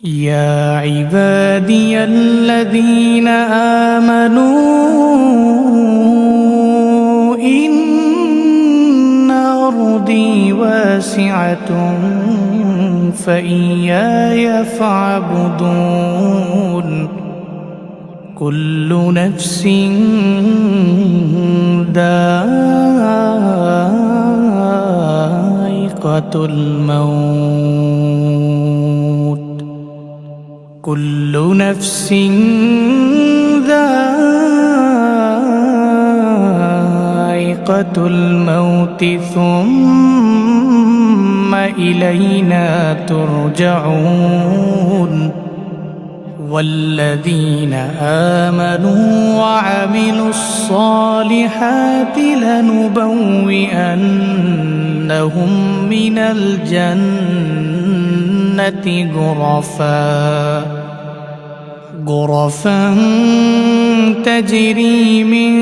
يا عبادي الذين آمنوا إن أرضي واسعة فإياي فاعبدون كل نفس ذائقة الموت كل نفس ذائقة الموت ثم إلينا ترجعون والذين آمنوا وعملوا الصالحات لنبوئنهم من الجنة غرفا تجري من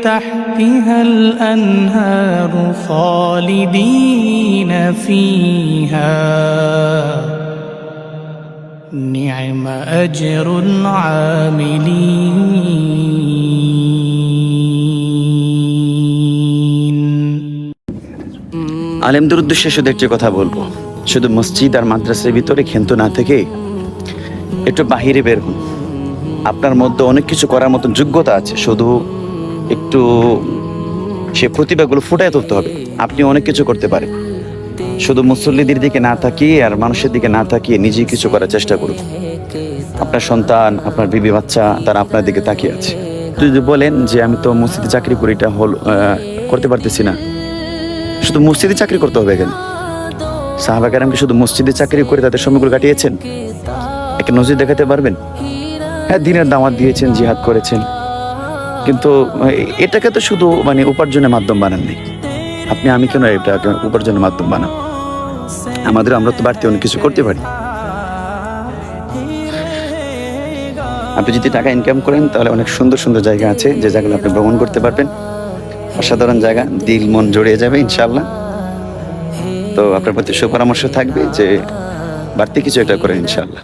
تحتها الأنهار خالدين فيها نعم أجر العاملين আলেমদের উদ্দেশ্যে শুধু একটি কথা বলবো, শুধু মসজিদ আর মাদ্রাসার ভিতরে ক্ষেন্ত না থেকে একটু বাহিরে বের হন। আপনার মধ্যে অনেক কিছু করার মতো যোগ্যতা আছে, শুধু একটু সে প্রতিভাগুলো ফুটায় তুলতে হবে। আপনি অনেক কিছু করতে পারেন। শুধু মুসল্লিদের দিকে না তাকিয়ে আর মানুষের দিকে না তাকিয়ে নিজে কিছু করার চেষ্টা করুন। আপনার সন্তান, আপনার বিবি বাচ্চা তারা আপনার দিকে তাকিয়ে আছে। যদি বলেন যে আমি তো মসজিদে চাকরি করি, এটা করতে পারতেছি না, শুধু মসজিদে চাকরি করতে হবে কেন? সাহাবা কেরামকে শুধু মসজিদে চাকরি করে তাদের সময়গুলো কাটিয়েছেন? একটা নজির দেখাতে পারবেন? হ্যাঁ, দিনের দাওয়াত দিয়েছেন, জিহাদ করেছেন, কিন্তু এটাকে তো শুধু উপার্জনের মাধ্যম বানান নাই। আমি কেন এটা উপার্জনের মাধ্যম বানাবো? আমরা তো বাড়তি অনেক কিছু করতে পারি। আপনি যদি টাকা ইনকাম করেন তাহলে অনেক সুন্দর সুন্দর জায়গা আছে, যে জায়গাগুলো আপনি ভ্রমণ করতে পারবেন। অসাধারণ জায়গা, দিল মন জড়িয়ে যাবে ইনশাআল্লাহ। তো আপনার প্রতি সুপরামর্শ থাকবে যে বাড়তি কিছু একটা করেন ইনশাআল্লাহ।